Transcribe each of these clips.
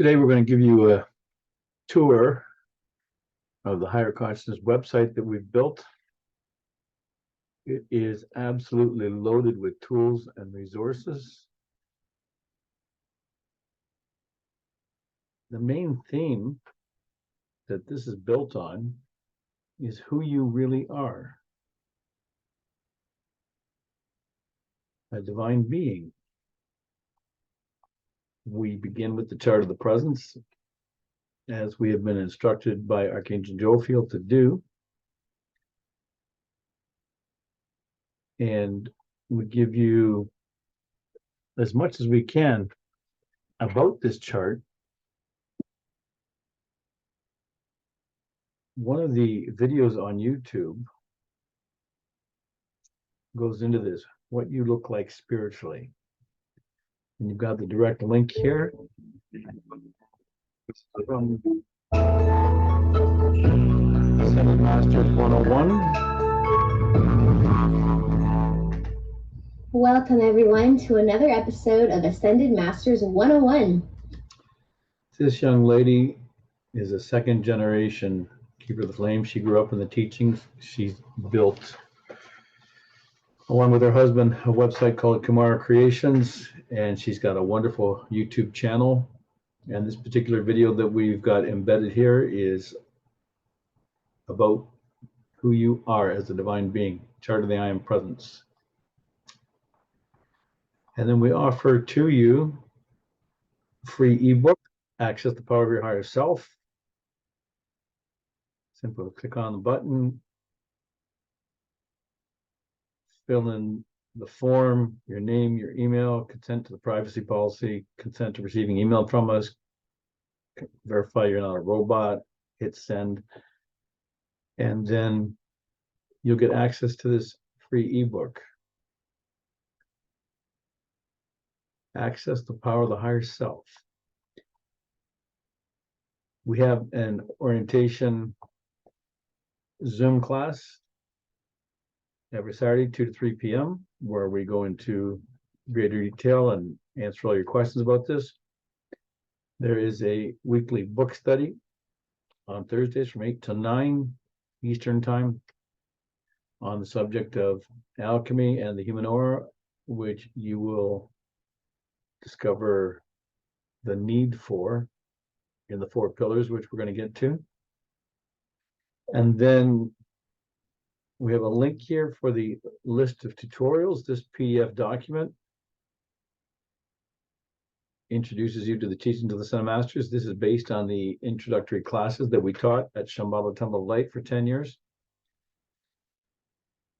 Today, we're going to give you a tour of the Higher Consciousness website that we've built. It is absolutely loaded with tools and resources. The main theme that this is built on is who you really are, a divine being. We begin with the chart of the presence, as we have been instructed by Archangel Jophiel to do. And we give you as much as we can about this chart. One of the videos on YouTube goes into this, what you look like spiritually. And you've got the direct link here from Ascended Masters 101. Welcome, everyone, to another episode of Ascended Masters 101. This young lady is a second generation Keeper of the Flame. She grew up in the teachings. She's built, along with her husband, a website called Kumara Creations, and she's got a wonderful YouTube channel. And this particular video that we've got embedded here is about who you are as a divine being, chart of the I Am Presence. And then we offer to you a free ebook, Access the Power of Your Higher Self. Simply click on the button, fill in the form, your name, your email, consent to the privacy policy, consent to receiving email from us, verify you're not a robot, hit send, and then you'll get access to this free ebook. Access the Power of the Higher Self. We have an orientation Zoom class every Saturday, 2 to 3 p.m., where we go into greater detail and answer all your questions about this. There is a weekly book study on Thursdays from 8 to 9 Eastern Time on the subject of alchemy and the human aura, which you will discover the need for in the 4 pillars, which we're going to get to. And then we have a link here for the list of tutorials. This PDF document introduces you to the teachings of the Ascended Masters. This is based on the introductory classes that we taught at Shambhala Temple of Light for 10 years.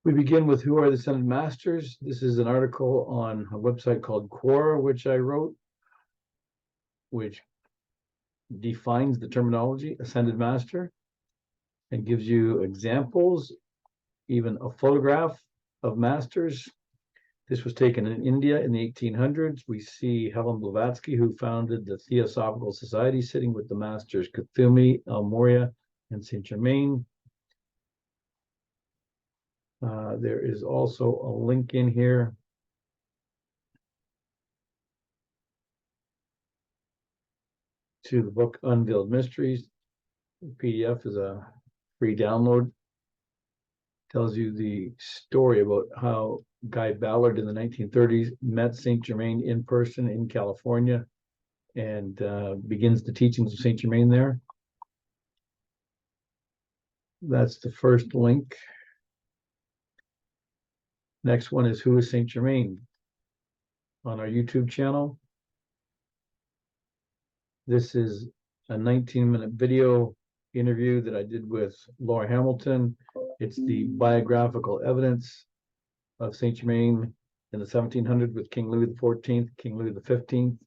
We begin with who are the Ascended Masters. This is an article on a website called Quora, which I wrote, which defines the terminology Ascended Master and gives you examples, even a photograph of masters. This was taken in India in the 1800s. We see Helen Blavatsky, who founded the Theosophical Society, sitting with the masters Kuthumi, El Morya, and Saint Germain. There is also a link in here to the book Unveiled Mysteries. The PDF is a free download. Tells you the story about how Guy Ballard in the 1930s met Saint Germain in person in California and begins the teachings of Saint Germain there. That's the first link. Next one is who is Saint Germain on our YouTube channel. This is a 19-minute video interview that I did with Laura Hamilton. It's the biographical evidence of Saint Germain in the 1700s with King Louis XIV, King Louis XV,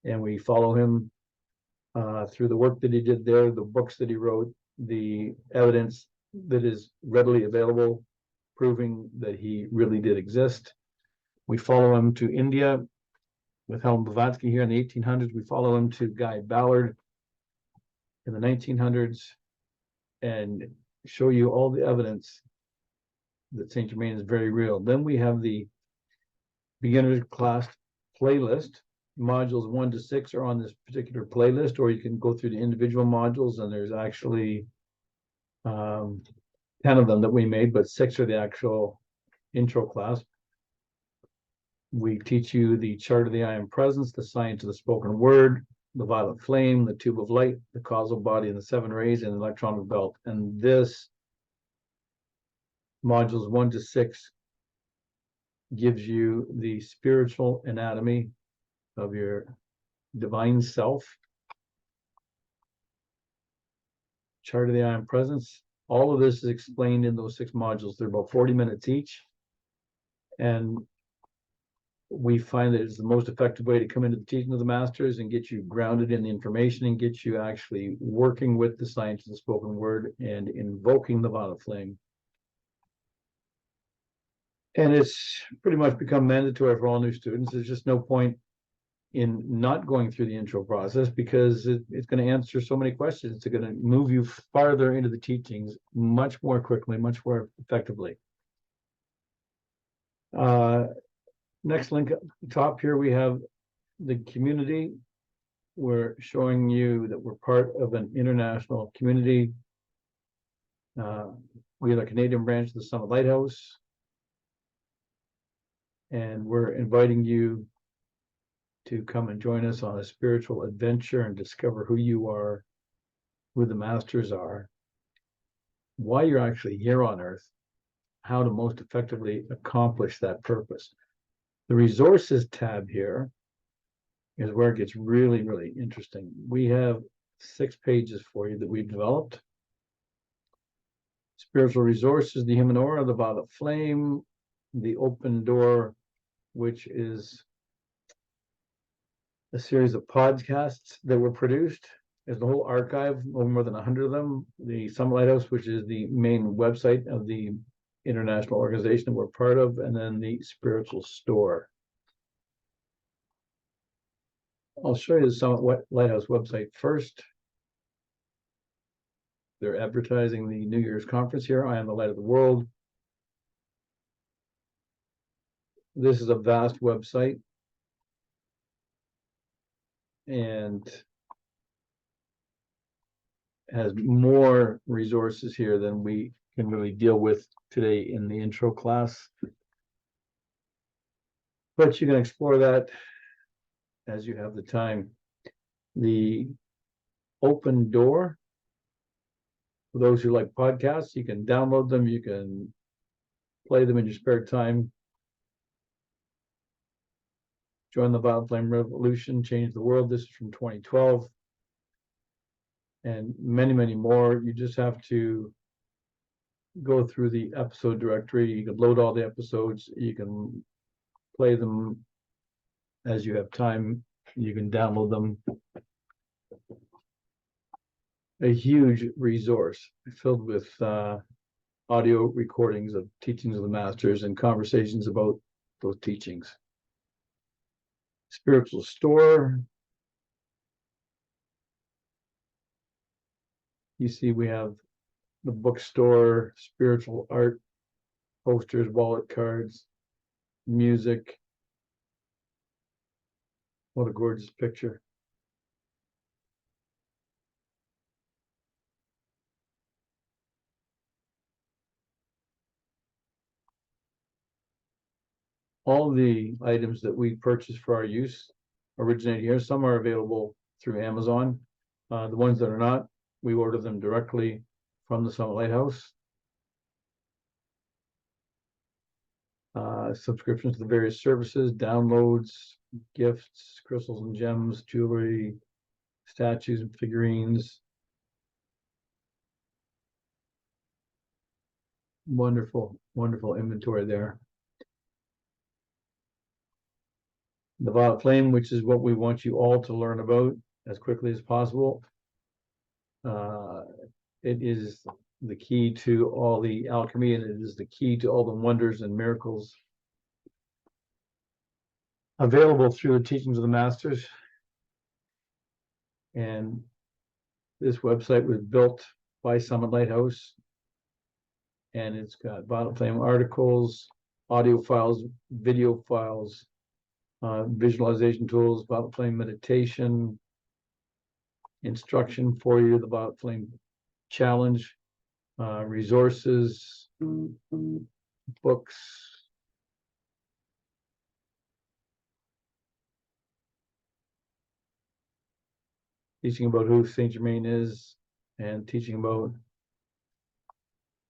and we follow him through the work that he did there, the books that he wrote, the evidence that is readily available, proving that he really did exist. We follow him to India with Helen Blavatsky here in the 1800s. We follow him to Guy Ballard in the 1900s and show you all the evidence that Saint Germain is very real. Then we have the beginner's class playlist, modules 1 to 6 are on this particular playlist, or you can go through the individual modules, and there's actually 10 of them that we made, but 6 are the actual intro class. We teach you the chart of the I Am Presence, the science of the spoken word, the violet flame, the tube of light, the causal body, and the 7 rays, and the electronic belt. And this modules 1 to 6 gives you the spiritual anatomy of your divine self, chart of the I Am Presence. All of this is explained in those 6 modules. They're about 40 minutes each. And we find that it's the most effective way to come into the teaching of the masters and get you grounded in the information and get you actually working with the science of the spoken word and invoking the violet flame. And it's pretty much become mandatory for all new students. There's just no point in not going through the intro process, because it's going to answer so many questions. It's going to move you farther into the teachings much more quickly, much more effectively. Next link up top here, we have the community. We're showing you that we're part of an international community. We have a Canadian branch of the Summit Lighthouse, and we're inviting you to come and join us on a spiritual adventure and discover who you are, who the masters are, why you're actually here on Earth, how to most effectively accomplish that purpose. The resources tab here is where it gets really, really interesting. We have 6 pages for you that we've developed. Spiritual resources, the human aura, the violet flame, the open door, which is a series of podcasts that were produced. There's the whole archive, over more than 100 of them. The Summit Lighthouse, which is the main website of the international organization that we're part of, and then the spiritual store. I'll show you the Summit Lighthouse website first. They're advertising the New Year's conference here. I am the light of the world. This is a vast website, and has more resources here than we can really deal with today in the intro class. But you can explore that as you have the time. The open door, for those who like podcasts, you can download them, you can play them in your spare time. Join the Violet Flame Revolution, Change the World. This is from 2012. And many, many more. You just have to go through the episode directory. You can load all the episodes. You can play them as you have time. You can download them. A huge resource filled with audio recordings of teachings of the masters and conversations about those teachings. Spiritual store. You see, we have the bookstore, spiritual art, posters, wallet cards, music. What a gorgeous picture. All the items that we purchase for our use originate here. Some are available through Amazon. The ones that are not, we order them directly from the Summit Lighthouse. Subscriptions to the various services, downloads, gifts, crystals and gems, jewelry, statues and figurines. Wonderful, wonderful inventory there. The violet flame, which is what we want you all to learn about as quickly as possible. It is the key to all the alchemy, and it is the key to all the wonders and miracles available through the teachings of the masters. And this website was built by Summit Lighthouse, and it's got violet flame articles, audio files, video files, visualization tools, about flame meditation, instruction for you, the about flame challenge, resources, books, teaching about who Saint Germain is, and teaching about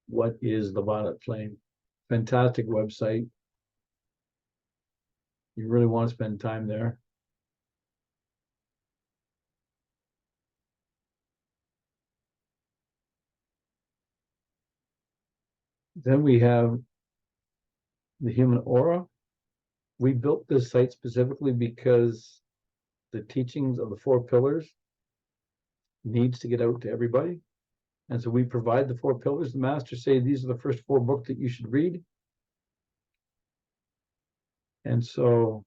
what is the violet flame. Fantastic website. You really want to spend time there. Then we have the human aura. We built this site specifically because the teachings of the 4 pillars needs to get out to everybody. And so we provide the 4 pillars. The masters say these are the first 4 books that you should read. And so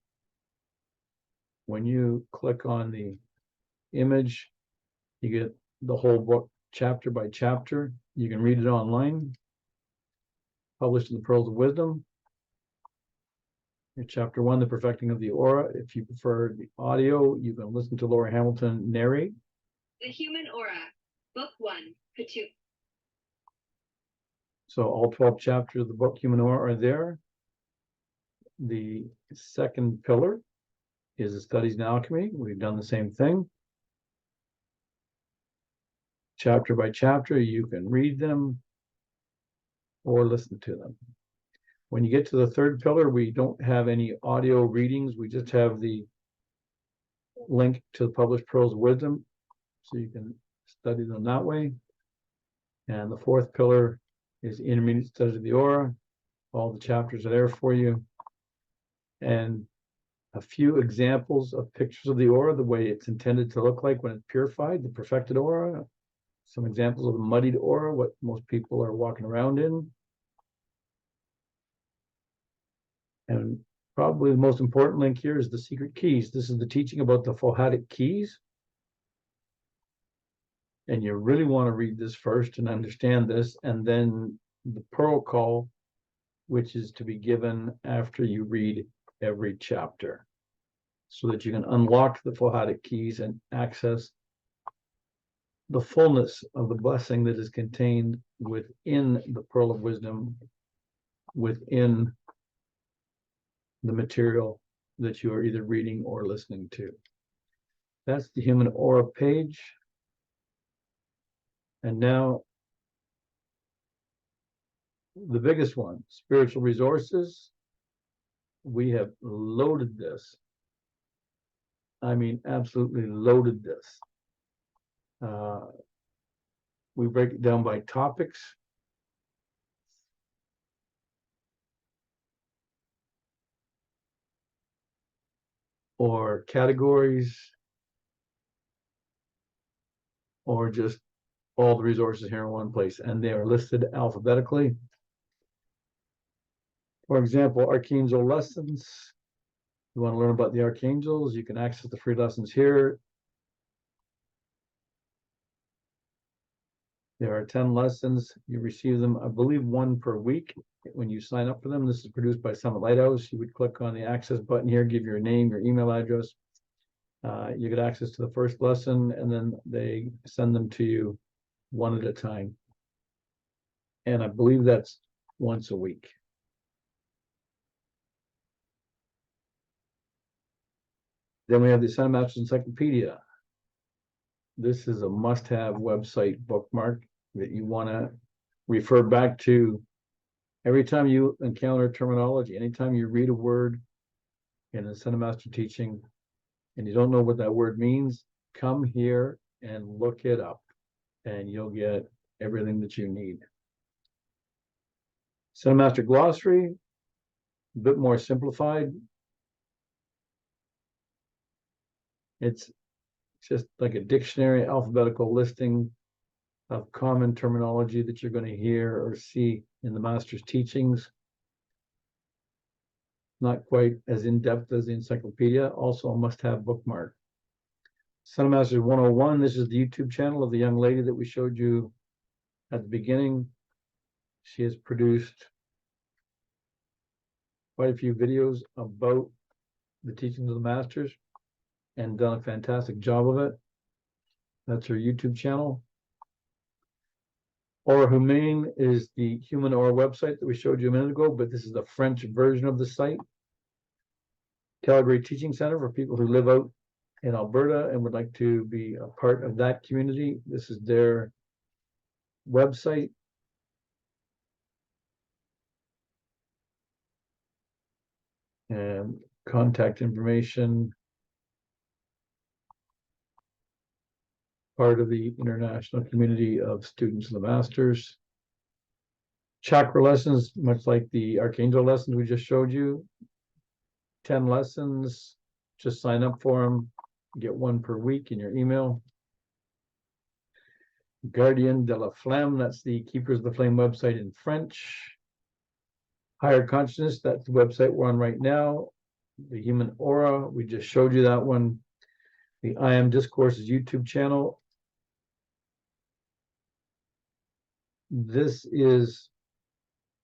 when you click on the image, you get the whole book chapter by chapter. You can read it online, published in the Pearls of Wisdom. Chapter 1, the perfecting of the aura. If you prefer the audio, you can listen to Laura Hamilton narrate. The Human Aura, Book 1, Katu. So all 12 chapters of the book Human Aura are there. The second pillar is the studies in alchemy. We've done the same thing. Chapter by chapter, you can read them or listen to them. When you get to the third pillar, we don't have any audio readings. We just have the link to the published Pearls of Wisdom, so you can study them that way. And the fourth pillar is intermediate studies of the aura. All the chapters are there for you. And a few examples of pictures of the aura, the way it's intended to look like when it's purified, the perfected aura. Some examples of the muddied aura, what most people are walking around in. And probably the most important link here is the secret keys. This is the teaching about the Phohatic keys. And you really want to read this first and understand this, and then the pearl call, which is to be given after you read every chapter, so that you can unlock the Phohatic keys and access the fullness of the blessing that is contained within the Pearl of Wisdom, within the material that you are either reading or listening to. That's the Human Aura page. And now the biggest one, spiritual resources. We have loaded this. I mean, absolutely loaded this. We break it down by topics. Or categories, or just all the resources here in one place, and they are listed alphabetically. For example, Archangel lessons. You want to learn about the archangels, you can access the free lessons here. There are 10 lessons. You receive them, I believe, 1 per week when you sign up for them. This is produced by Summit Lighthouse. You would click on the access button here, give your name, your email address. You get access to the first lesson, and then they send them to you 1 at a time. And I believe that's once a week. Then we have the Sun Masters Encyclopedia. This is a must-have website bookmark that you want to refer back to every time you encounter terminology. Anytime you read a word in the Sun Master teaching and you don't know what that word means, come here and look it up, and you'll get everything that you need. Sun Master Glossary, a bit more simplified. It's just like a dictionary, alphabetical listing of common terminology that you're going to hear or see in the master's teachings. Not quite as in-depth as the encyclopedia, also a must-have bookmark. Sun Masters 101, this is the YouTube channel of the young lady that we showed you at the beginning. She has produced quite a few videos about the teachings of the masters and done a fantastic job of it. That's her YouTube channel. Aura Humane is the Human Aura website that we showed you a minute ago, but this is the French version of the site. Calgary Teaching Center for people who live out in Alberta and would like to be a part of that community. This is their website. And contact information. Part of the international community of students of the masters. Chakra lessons, much like the Archangel lessons we just showed you. 10 lessons, just sign up for them. Get one per week in your email. Gardien de la Flamme, that's the Keepers of the Flame website in French. Higher Consciousness, that's the website we're on right now. The Human Aura, we just showed you that one. The I Am Discourses YouTube channel. This is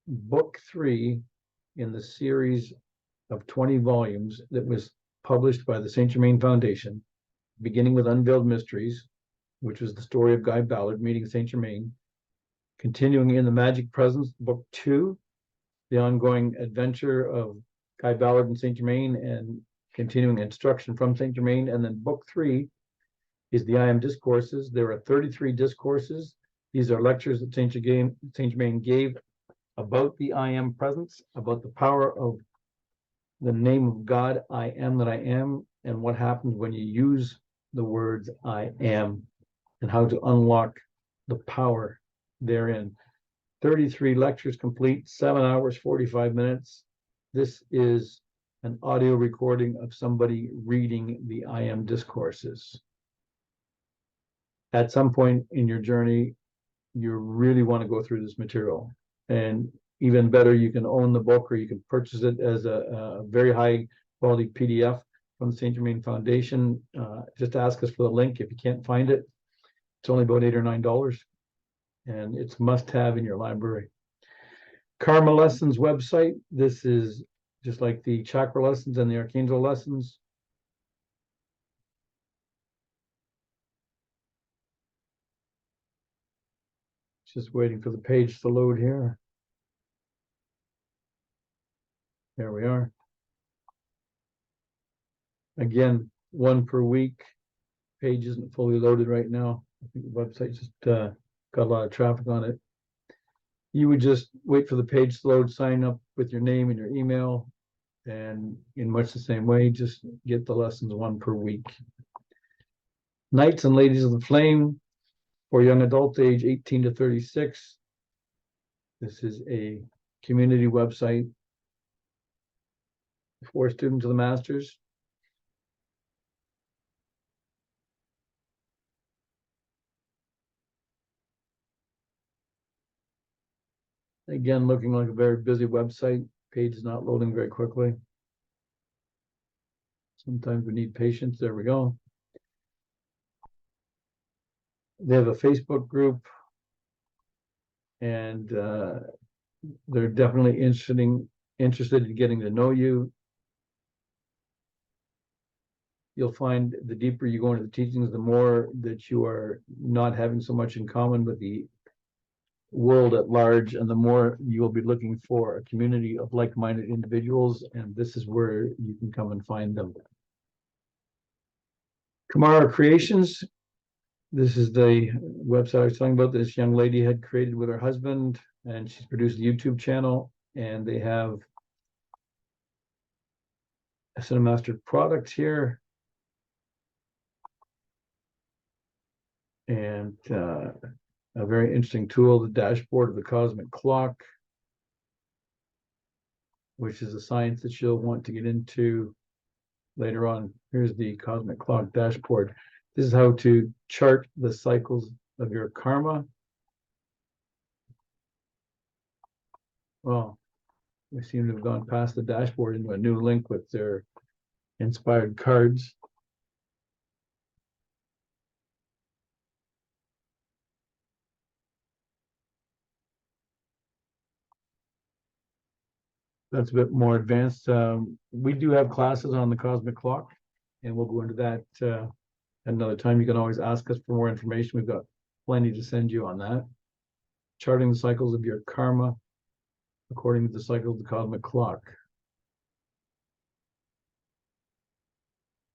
book 3 in the series of 20 volumes that was published by the Saint Germain Foundation, beginning with Unveiled Mysteries, which was the story of Guy Ballard meeting Saint Germain, continuing in The Magic Presence, book 2, the ongoing adventure of Guy Ballard and Saint Germain and continuing instruction from Saint Germain, and then book 3 is the I Am Discourses. There are 33 discourses. These are lectures that Saint Germain gave about the I Am presence, about the power of the name of God, I am that I am, and what happens when you use the words I am, and how to unlock the power therein. 33 lectures complete, 7 hours, 45 minutes. This is an audio recording of somebody reading the I Am Discourses. At some point in your journey, you really want to go through this material. And even better, you can own the book or you can purchase it as a very high quality PDF from the Saint Germain Foundation. Just ask us for the link if you can't find it. It's only about $8 or $9, and it's must have in your library. Karma Lessons website. This is just like the chakra lessons and the archangel lessons. Just waiting for the page to load here. There we are. Again, one per week. Page isn't fully loaded right now. I think the website just got a lot of traffic on it. You would just wait for the page to load, sign up with your name and your email, and in much the same way, just get the lessons one per week. Knights and Ladies of the Flame for young adult age 18 to 36. This is a community website for students of the masters. Again, looking like a very busy website. Page is not loading very quickly. Sometimes we need patience. There we go. They have a Facebook group, and they're definitely interested in getting to know you. You'll find the deeper you go into the teachings, the more that you are not having so much in common with the world at large, and the more you will be looking for a community of like-minded individuals, and this is where you can come and find them. Kamara Creations. This is the website I was talking about. This young lady had created with her husband, and she's produced a YouTube channel, and they have a Cinemaster product here. And a very interesting tool, the dashboard of the cosmic clock, which is a science that you'll want to get into later on. Here's the cosmic clock dashboard. This is how to chart the cycles of your karma. Well, we seem to have gone past the dashboard into a new link with their inspired cards. That's a bit more advanced. We do have classes on the cosmic clock, and we'll go into that another time. You can always ask us for more information. We've got plenty to send you on that. Charting the cycles of your karma according to the cycle of the cosmic clock.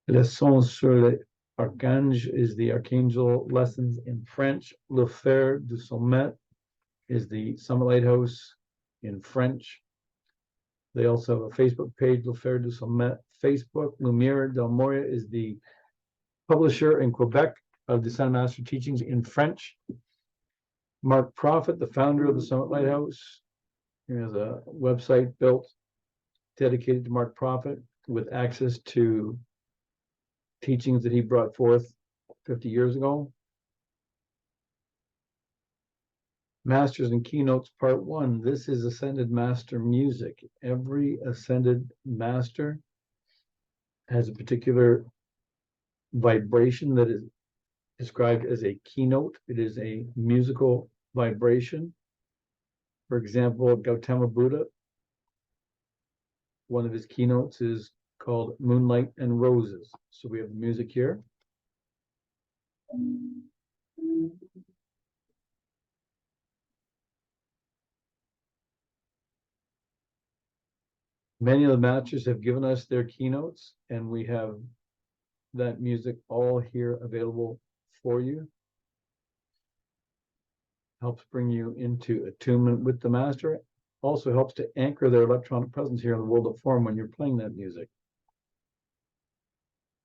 Leçons sur l'archange is the archangel lessons in French. Le Fer du Sommet is the Summit Lighthouse in French. They also have a Facebook page, Le Fer du Sommet Facebook. Lumiere del Moria is the publisher in Quebec of the Ascended Master teachings in French. Mark Prophet, the founder of the Summit Lighthouse, he has a website built dedicated to Mark Prophet with access to teachings that he brought forth 50 years ago. Masters and Keynotes Part 1. This is Ascended Master music. Every Ascended Master has a particular vibration that is described as a keynote. It is a musical vibration. For example, Gautama Buddha, one of his keynotes is called Moonlight and Roses. So we have the music here. Many of the masters have given us their keynotes, and we have that music all here available for you. Helps bring you into attunement with the master. Also helps to anchor their electronic presence here in the world of form when you're playing that music.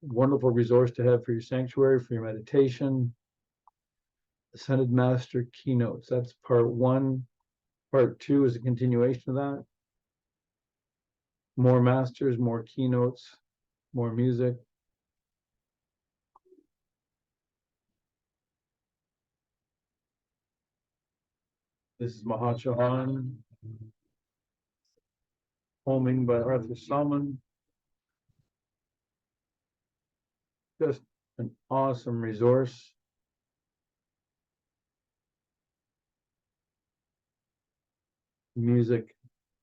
Wonderful resource to have for your sanctuary, for your meditation. Ascended Master Keynotes. That's part 1. Part 2 is a continuation of that. More masters, more keynotes, more music. This is Mahachohan, homing by Arthur Salmon. Just an awesome resource. Music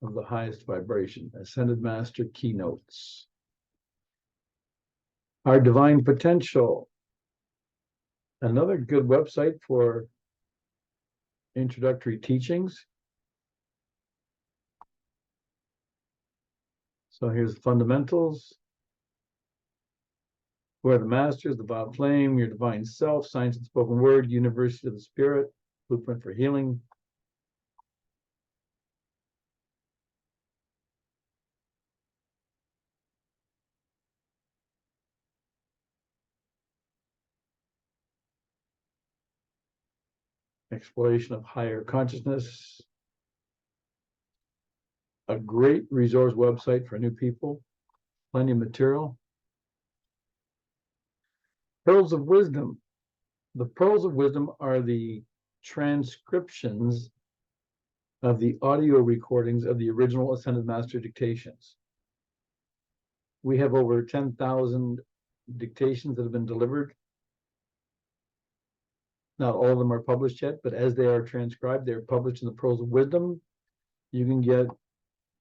of the highest vibration. Ascended Master Keynotes. Our Divine Potential. Another good website for introductory teachings. So here's the fundamentals. Who are the masters, the Bob Flame, your divine self, science and spoken word, University of the Spirit, blueprint for healing. Exploration of higher consciousness. A great resource website for new people. Plenty of material. Pearls of Wisdom. The Pearls of Wisdom are the transcriptions of the audio recordings of the original Ascended Master dictations. We have over 10,000 dictations that have been delivered. Not all of them are published yet, but as they are transcribed, they're published in the Pearls of Wisdom. You can get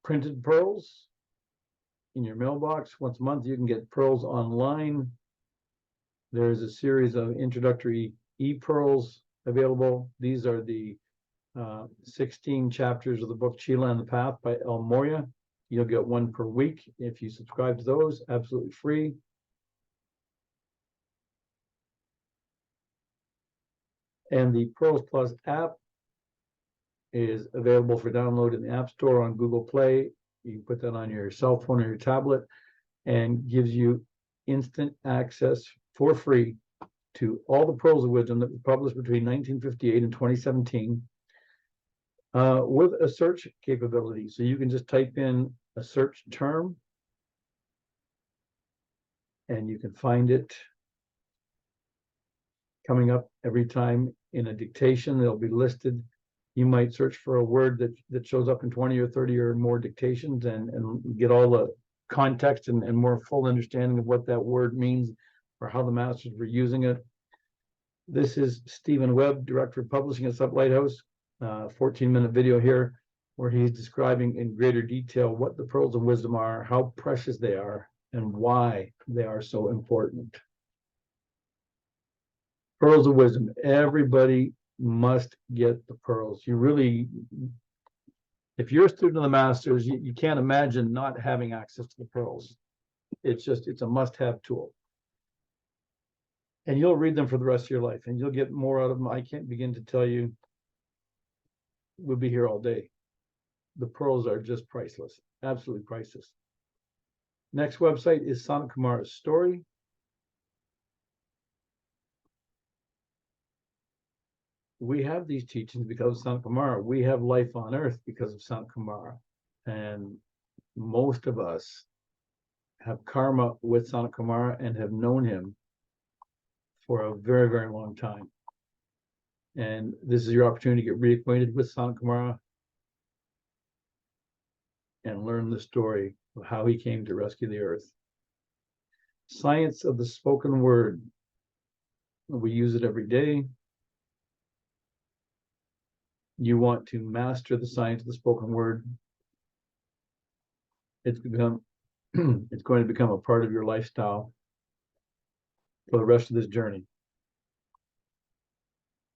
printed pearls in your mailbox. Once a month, you can get pearls online. There's a series of introductory e-pearls available. These are the 16 chapters of the book Chila and the Path by El Moria. You'll get one per week if you subscribe to those, absolutely free. And the Pearls Plus app is available for download in the App Store on Google Play. You can put that on your cell phone or your tablet and gives you instant access for free to all the Pearls of Wisdom that were published between 1958 and 2017 with a search capability. So you can just type in a search term and you can find it coming up every time in a dictation. They'll be listed. You might search for a word that shows up in 20 or 30 or more dictations and get all the context and more full understanding of what that word means or how the masters were using it. This is Stephen Webb, Director of Publishing at Summit Lighthouse. 14-minute video here where he's describing in greater detail what the pearls of wisdom are, how precious they are, and why they are so important. Pearls of wisdom. Everybody must get the pearls. You really, if you're a student of the masters, you can't imagine not having access to the pearls. It's a must-have tool. And you'll read them for the rest of your life, and you'll get more out of them. I can't begin to tell you. We'll be here all day. The pearls are just priceless, absolutely priceless. Next website is Sant Kumar's story. We have these teachings because of Sant Kumara. We have life on earth because of Sant Kumara. And most of us have karma with Sant Kumara and have known him for a very, very long time. And this is your opportunity to get reacquainted with Sant Kumara and learn the story of how he came to rescue the earth. Science of the spoken word. We use it every day. You want to master the science of the spoken word. It's going to become a part of your lifestyle for the rest of this journey.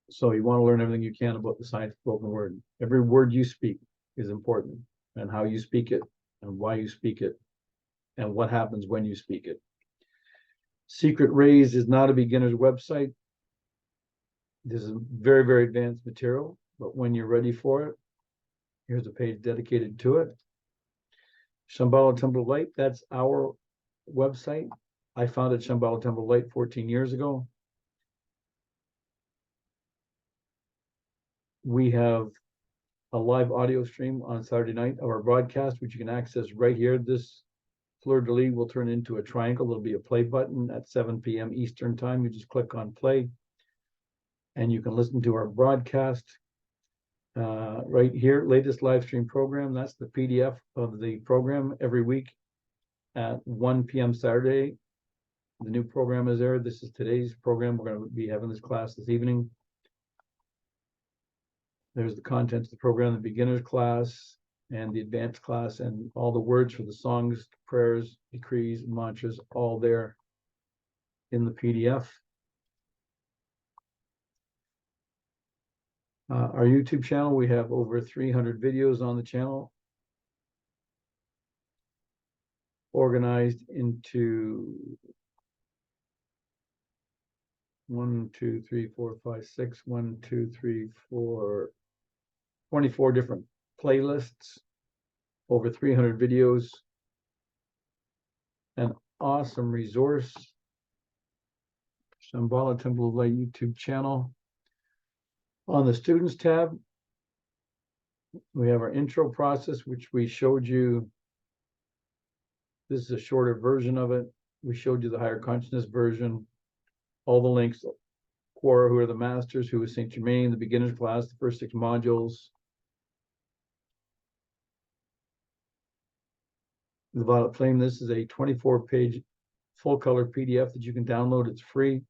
So you want to learn everything you can about the science of spoken word. Every word you speak is important, and how you speak it, and why you speak it, and what happens when you speak it. Secret Rays is not a beginner's website. This is very, very advanced material, but when you're ready for it, here's a page dedicated to it. Shambhala Temple of Light, that's our website. I founded Shambhala Temple of Light 14 years ago. We have a live audio stream on Saturday night of our broadcast, which you can access right here. This fleur-de-lis will turn into a triangle. There'll be a play button at 7 p.m. Eastern time. You just click on play, and you can listen to our broadcast right here. Latest live stream program. That's the PDF of the program every week at 1 p.m. Saturday. The new program is there. This is today's program. We're going to be having this class this evening. There's the contents of the program, the beginner's class and the advanced class, and all the words for the songs, prayers, decrees, mantras, all there in the PDF. Our YouTube channel, we have over 300 videos on the channel, organized into 24 different playlists, over 300 videos, an awesome resource. Shambhala Temple of Light YouTube channel. On the students tab, we have our intro process, which we showed you. This is a shorter version of it. We showed you the higher consciousness version, all the links, Quora, who are the masters, who is Saint Germain, the beginner's class, the first 6 modules. The Violet Flame, this is a 24-page full color PDF that you can download. It's free.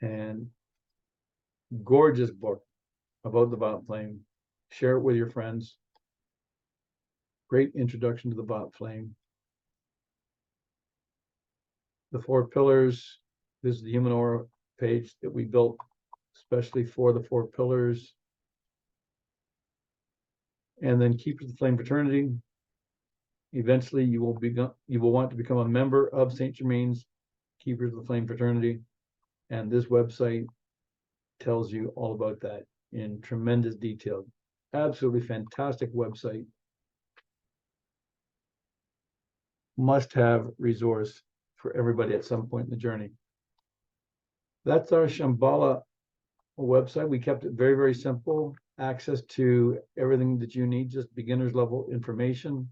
And gorgeous book about the Violet Flame. Share it with your friends. Great introduction to the Violet Flame. The 4 pillars. This is the human aura page that we built especially for the 4 pillars. And then Keepers of the Flame Fraternity. Eventually, you will want to become a member of Saint Germain's Keepers of the Flame Fraternity, and this website tells you all about that in tremendous detail. Absolutely fantastic website. Must-have resource for everybody at some point in the journey. That's our Shambhala website. We kept it very, very simple. Access to everything that you need, just beginner's level information,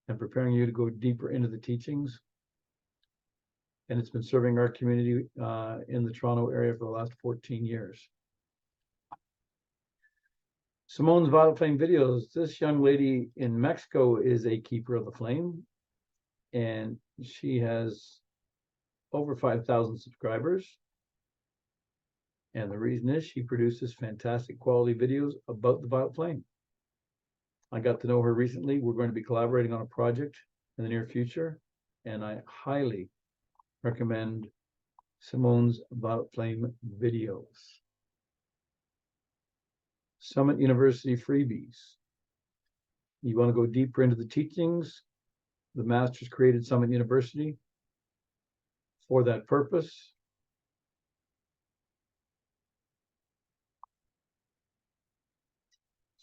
and preparing you to go deeper into the teachings. And it's been serving our community in the Toronto area for the last 14 years. Simone's Violet Flame videos. This young lady in Mexico is a keeper of the flame, and she has over 5,000 subscribers. And the reason is she produces fantastic quality videos about the Violet Flame. I got to know her recently. We're going to be collaborating on a project in the near future, and I highly recommend Simone's Violet Flame videos. Summit University freebies. You want to go deeper into the teachings? The Masters created Summit University for that purpose.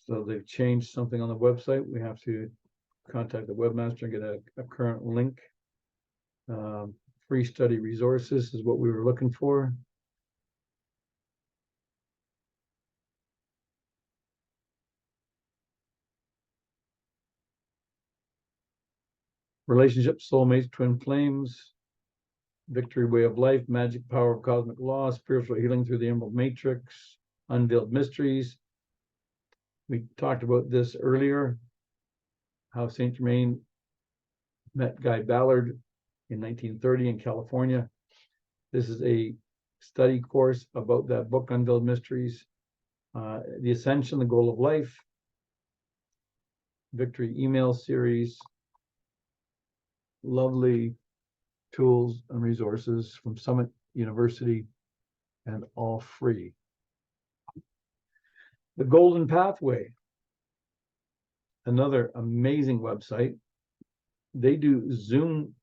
So they've changed something on the website. We have to contact the webmaster and get a current link. Free study resources is what we were looking for. Relationships, soulmates, twin flames, victory, way of life, magic, power of cosmic law, spiritual healing through the emerald matrix, unveiled mysteries. We talked about this earlier, how Saint Germain met Guy Ballard in 1930 in California. This is a study course about that book, Unveiled Mysteries, the Ascension, the Goal of Life, Victory email series, lovely tools and resources from Summit University, and all free. The Golden Pathway, another amazing website. They do Zoom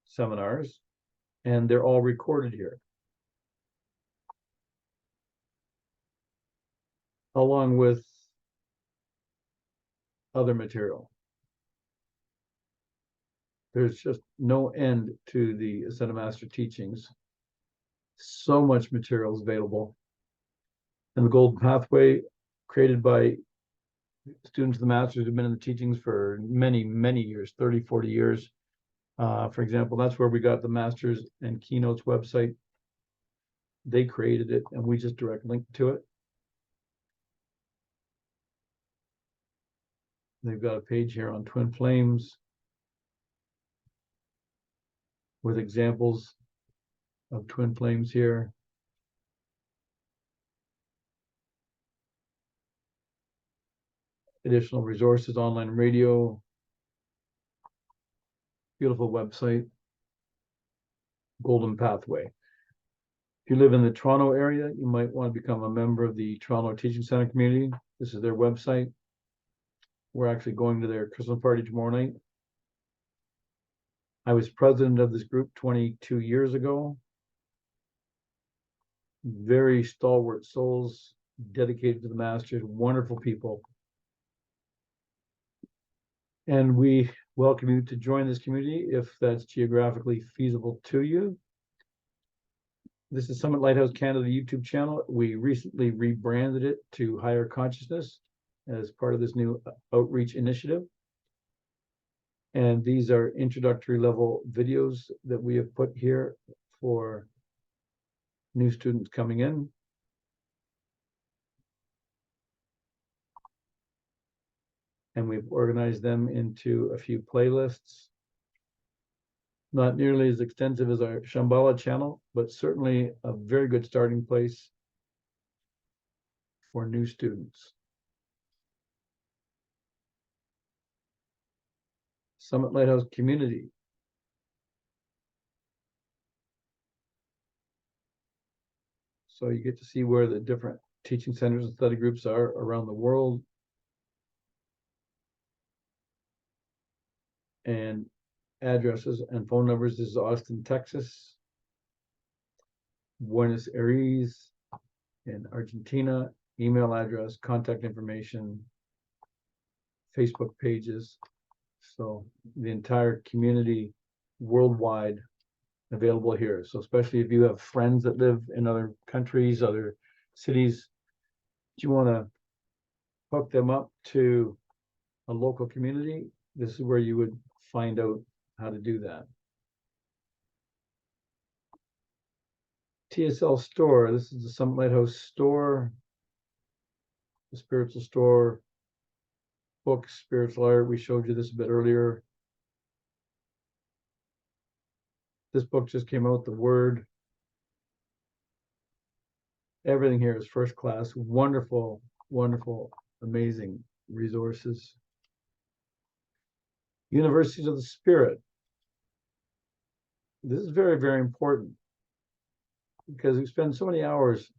seminars, and they're all recorded here, along with other material. There's just no end to the Ascended Master teachings. So much material is available. And the Golden Pathway, created by students of the Masters who've been in the teachings for many, many years, 30, 40 years. For example, that's where we got the Masters and Keynotes website. They created it, and we just direct link to it. They've got a page here on twin flames with examples of twin flames here. Additional resources, online radio, beautiful website, Golden Pathway. If you live in the Toronto area, you might want to become a member of the Toronto Teaching Center community. This is their website. We're actually going to their Christmas party tomorrow night. I was president of this group 22 years ago. Very stalwart souls, dedicated to the Masters, wonderful people. And we welcome you to join this community if that's geographically feasible to you. This is Summit Lighthouse Canada YouTube channel. We recently rebranded it to Higher Consciousness as part of this new outreach initiative. And these are introductory level videos that we have put here for new students coming in. And we've organized them into a few playlists. Not nearly as extensive as our Shambhala channel, but certainly a very good starting place for new students. Summit Lighthouse Community. So you get to see where the different teaching centers and study groups are around the world. And addresses and phone numbers. This is Austin, Texas, Buenos Aires in Argentina, email address, contact information, Facebook pages. So the entire community worldwide available here. So especially if you have friends that live in other countries, other cities, do you want to hook them up to a local community? This is where you would find out how to do that. TSL store. This is the Summit Lighthouse store, the spiritual store, books, spiritual art. We showed you this a bit earlier. This book just came out, The Word. Everything here is first class, wonderful, wonderful, amazing resources. Universities of the Spirit. This is very, very important because we spend so many hours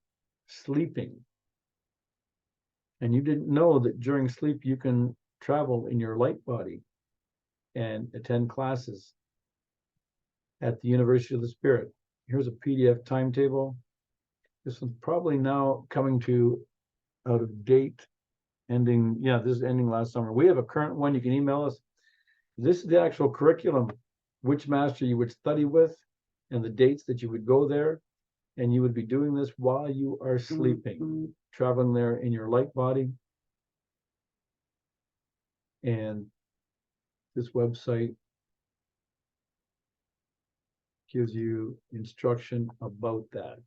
sleeping. And you didn't know that during sleep you can travel in your light body and attend classes at the University of the Spirit. Here's a PDF timetable. This is probably now coming to out of date, ending, yeah, this is ending last summer. We have a current one, you can email us. This is the actual curriculum, which master you would study with, and the dates that you would go there. And you would be doing this while you are sleeping, traveling there in your light body. And this website gives you instruction about that.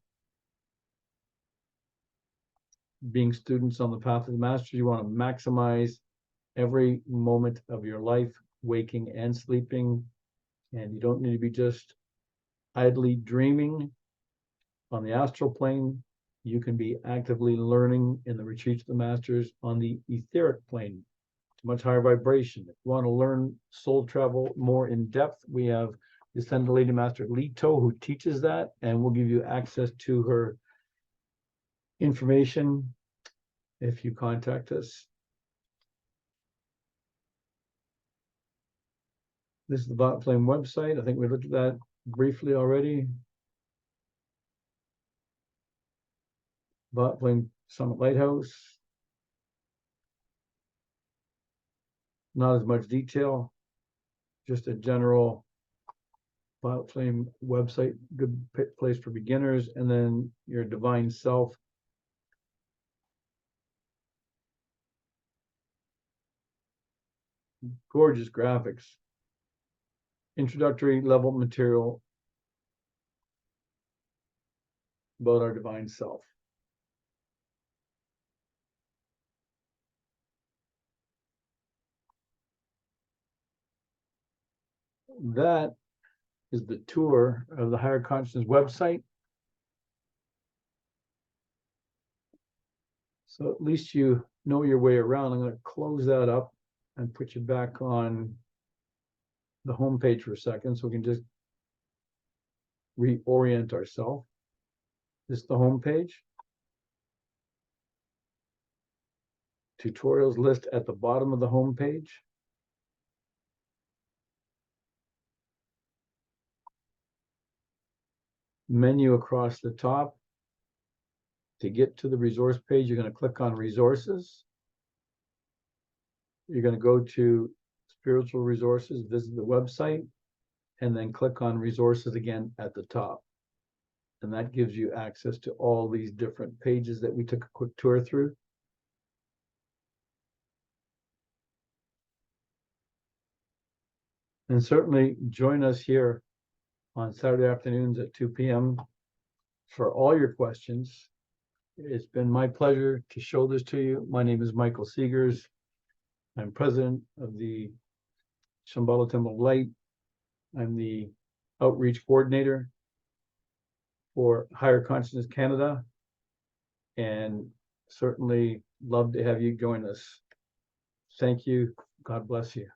Being students on the path of the master, you want to maximize every moment of your life, waking and sleeping. And you don't need to be just idly dreaming on the astral plane. You can be actively learning in the retreats of the masters on the etheric plane. It's much higher vibration. If you want to learn soul travel more in depth, we have the Ascended Lady Master Leto who teaches that, and we'll give you access to her information if you contact us. This is the Bot Flame website. I think we looked at that briefly already. Bot Flame Summit Lighthouse. Not as much detail, just a general Bot Flame website, good place for beginners, and then your divine self. Gorgeous graphics. Introductory level material about our divine self. That is the tour of the Higher Consciousness website. So at least you know your way around. I'm going to close that up and put you back on the home page for a second so we can just reorient ourselves. This is the home page. Tutorials list at the bottom of the home page. Menu across the top. To get to the resource page, you're going to click on resources. You're going to go to spiritual resources, visit the website, and then click on resources again at the top. And that gives you access to all these different pages that we took a quick tour through. And certainly join us here on Saturday afternoons at 2 p.m. for all your questions. It's been my pleasure to show this to you. My name is Michael Seegers. I'm president of the Shambhala Temple of Light. I'm the outreach coordinator for Higher Consciousness Canada, and certainly love to have you join us. Thank you. God bless you.